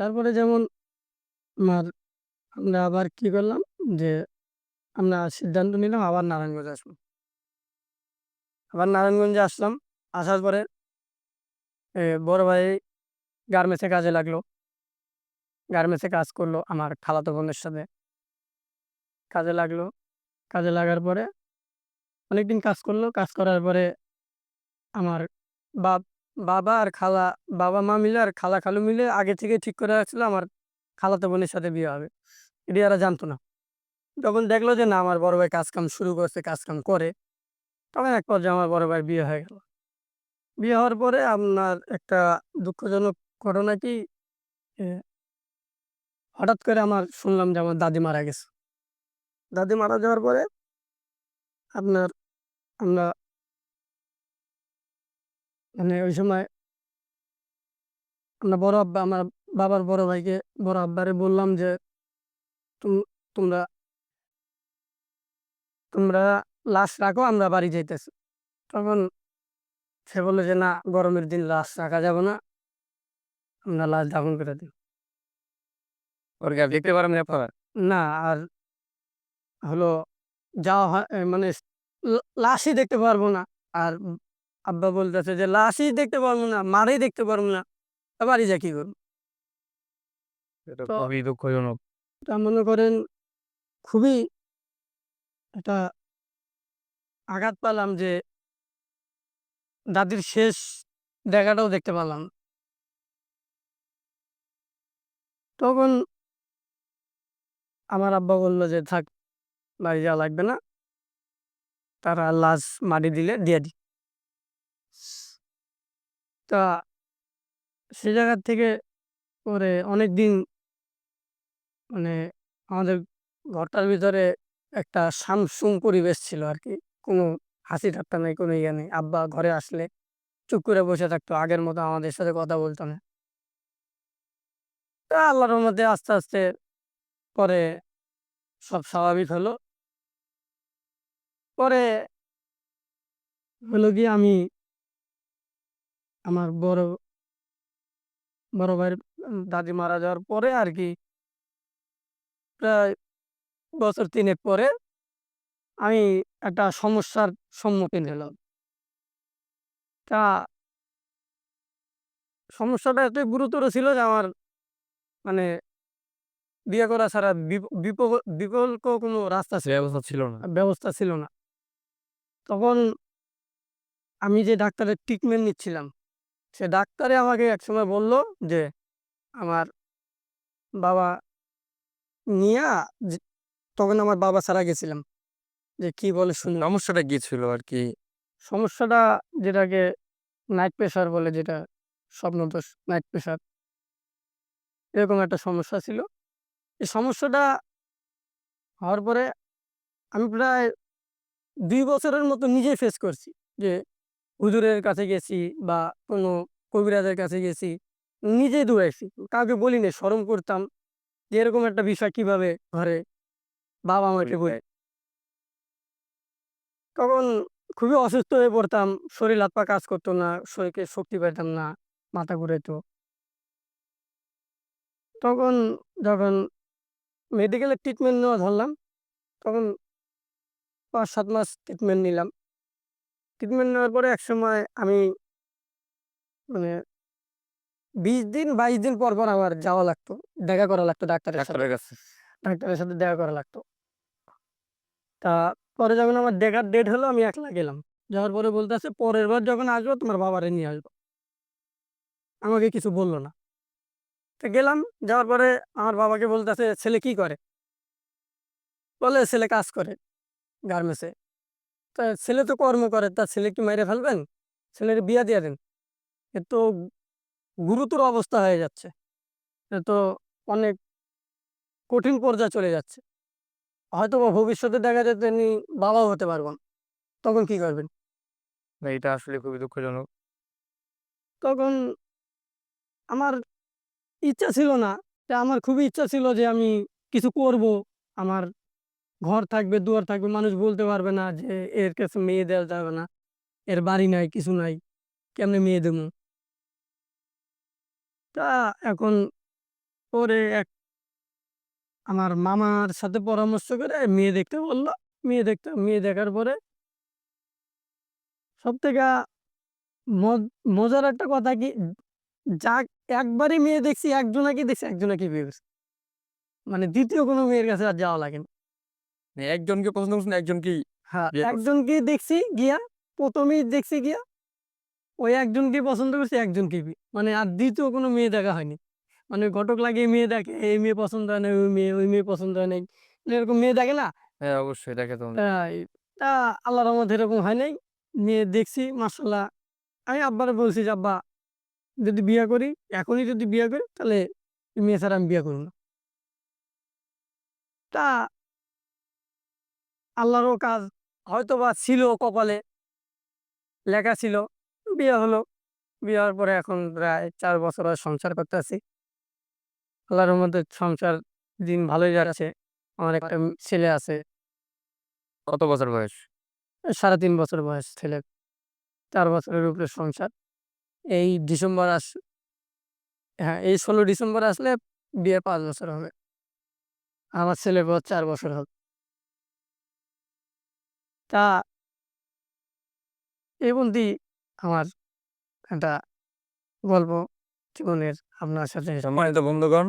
তারপরে যেমন আমার আমরা আবার কি করলাম যে আমরা সিদ্ধান্ত নিলাম আবার নারায়ণগঞ্জ আসবো। আবার নারায়ণগঞ্জে আসলাম। আসার পরে বড় ভাই গার্মেন্টসে কাজে লাগলো। গার্মেন্টসে কাজ করলো আমার খালাতো বোনের সাথে। কাজে লাগলো। কাজে লাগার পরে অনেকদিন কাজ করলো। কাজ করার পরে আমার বাপ বাবা আর খালা বাবা-মা মিলে আর খালা-খালু মিলে আগে থেকে ঠিক করে রাখছিল আমার খালাতো বোনের সাথে বিয়ে হবে। এটা এরা জানতো না। যখন দেখলো যে না আমার বড় ভাই কাজ-কাম শুরু করছে, কাজ-কাম করে, তখন এক পর্যায়ে আমার বড় ভাইয়ের বিয়ে হয়ে গেল। বিয়ে হওয়ার পরে আপনার একটা দুঃখজনক ঘটনা কি, এ হঠাৎ করে আমার শুনলাম যে আমার দাদি মারা গেছে। দাদি মারা যাওয়ার পরে আপনার আমরা মানে ওই সময় আমরা বড় আব্বা আমার বাবার বড় ভাইকে বড় আব্বারে বললাম যে, তুম তোমরা তোমরা লাশ রাখো আমরা বাড়ি যাইতেছি। তখন সে বলল যে, "না, গরমের দিন লাশ রাখা যাবে না। আমরা লাশ দাফন করে দিই।" ওর কি আর দেখতে পারেন না আপনারা? না আর হলো যাওয়া হয় মানে লাশই দেখতে পারবো না। আর আব্বা বলতেছে যে, "লাশই দেখতে পারবো না, মারেই দেখতে পারবো না। তা বাড়ি যা কি করব?" এটা তো খুবই দুঃখজনক। তা মনে করেন খুবই একটা আঘাত পেলাম যে দাদির শেষ দেখাটাও দেখতে পারলাম না। তখন আমার আব্বা বলল যে, "থাক, বাড়ি যাওয়া লাগবে না। তারা লাশ মাটি দিলে দিয়ে দিই।" তা সে জায়গা থেকে পরে অনেকদিন মানে আমাদের ঘরটার ভিতরে একটা সামসুম পরিবেশ ছিল আরকি। কোনো হাসি ঠাট্টা নাই, কোনো ইয়ে নেই। আব্বা ঘরে আসলে চুপ করে বসে থাকতো। আগের মতো আমাদের সাথে কথা বলত না। তা আল্লাহর রহমতে আস্তে, আস্তে পরে সব স্বাভাবিক হলো। পরে হলো গিয়ে আমি আমার বড় ভাইয়ের দাদি মারা যাওয়ার পরে আরকি প্রায় বছর ৩ এক পরে আমি একটা সমস্যার সম্মুখীন হলাম। তা সমস্যাটা এতই গুরুতর ছিল যে আমার মানে বিয়ে করা ছাড়া বিকল্প কোনো রাস্তা ব্যবস্থা ছিল না। ব্যবস্থা ছিল না। তখন আমি যে ডাক্তারের ট্রিটমেন্ট নিচ্ছিলাম, সে ডাক্তারই আমাকে একসময় বলল যে, আমার বাবা নিয়া যে তখন আমার বাবা ছাড়া গেছিলাম। যে কি বলে শুনি। সমস্যাটা কি ছিল আরকি? সমস্যাটা যেটাকে নাইট প্রেশার বলে, যেটা স্বপ্নদোষ, নাইট প্রেশার, এরকম একটা সমস্যা ছিল। এই সমস্যাটা হওয়ার পরে আমি প্রায় ২ বছরের মতো নিজেই ফেস করছি। যে হুজুরের কাছে গেছি বা কোনো কবিরাজের কাছে গেছি। নিজেই দৌড়াইছি। কাউকে বলি নাই, শরম করতাম যে এরকম একটা বিষয় কিভাবে ঘরে বাবা আমাকে বলে। তখন খুবই অসুস্থ হয়ে পড়তাম। শরীর হাত পা কাজ করত না, শরীরে শক্তি পাইতাম না, মাথা ঘুরাইতো। তখন যখন মেডিকেলের ট্রিটমেন্ট নেওয়া ধরলাম, তখন ৫-৭ মাস ট্রিটমেন্ট নিলাম। ট্রিটমেন্ট নেওয়ার পরে একসময় আমি মানে ২০ দিন ২২ দিন পর, পর আমার যাওয়া লাগতো। দেখা করা লাগতো ডাক্তারের সাথে। ডাক্তারের কাছে? ডাক্তারের সাথে দেখা করা লাগতো। তা পরে যখন আমার দেখার ডেট হলো আমি একলা গেলাম। যাওয়ার পরে বলতেছে, "পরের বার যখন আসবো তোমার বাবারে নিয়ে আসবো।" আমাকে কিছু বলল না। তো গেলাম, যাওয়ার পরে আমার বাবাকে বলতেছে, "ছেলে কি করে?" বলে, "ছেলে কাজ করে গার্মেন্টসে।" তা ছেলে তো কর্ম করে, তা ছেলে কি মাইরে ফেলবেন? ছেলের বিয়া দিয়া দেন। এ তো গুরুতর অবস্থা হয়ে যাচ্ছে। এ তো অনেক কঠিন পর্যায়ে চলে যাচ্ছে। হয়তোবা ভবিষ্যতে দেখা যায় তিনি বাবাও হতে পারবেন। তখন কি করবেন? না, এটা আসলে খুবই দুঃখজনক। তখন আমার ইচ্ছা ছিল না। তা আমার খুবই ইচ্ছা ছিল যে আমি কিছু করব। আমার ঘর থাকবে, দুয়ার থাকবে। মানুষ বলতে পারবে না যে এর কাছে মেয়ে দেওয়া যাবে না। এর বাড়ি নাই, কিছু নাই। কেমনে মেয়ে দেবো? তা এখন পরে আমার মামার সাথে পরামর্শ করে মেয়ে দেখতে বলল। মেয়ে দেখার পরে সবথেকে মজার একটা কথা কি, যা একবারই মেয়ে দেখছি, একজনাকে বিয়ে করছি। মানে দ্বিতীয় কোনো মেয়ের কাছে আর যাওয়া লাগে না। মানে একজনকে পছন্দ করছেন, একজনকেই হ্যাঁ, বিয়ে করছেন। একজনকেই দেখছি গিয়া, ১ম এই দেখছি গিয়া ওই একজনকেই পছন্দ করছি, একজনকেই মানে আর দ্বিতীয় কোনো মেয়ে দেখা হয়নি। মানে ঘটক লাগিয়ে মেয়ে দেখে, এই মেয়ে পছন্দ হয় না, ওই মেয়ে পছন্দ হয় নাই। মানে এরকম মেয়ে দেখে না? হ্যাঁ, অবশ্যই দেখে তো। তাই তা আল্লাহর রহমতে এরকম হয় নাই। মেয়ে দেখছি মাশাআল্লাহ। আমি আব্বারে বলছি যে, "আব্বা যদি বিয়ে করি, এখনই যদি বিয়ে করি তাহলে এই মেয়ে ছাড়া আমি বিয়ে করব না।" তা আল্লাহরও কাজ, হয়তোবা ছিল কপালে, লেখা ছিল। বিয়ে হলো। বিয়ে হওয়ার পরে এখন প্রায় ৪ বছর হয় সংসার করতেছি। আল্লাহর রহমতে সংসার দিন ভালোই যাচ্ছে। আমার একটা ছেলে আছে। কত বছর বয়স? ৩.৫ বছর বয়স ছেলের। ৪ বছরের উপরে সংসার। এই ডিসেম্বর আস হ্যাঁ, এই ১৬ ডিসেম্বর আসলে বিয়ের ৫ বছর হবে। আমার ছেলের বয়স ৪ বছর হবে। তা এই পর্যন্তই আমার একটা গল্প জীবনের আপনার সাথে। সম্মানিত বন্ধুগণ,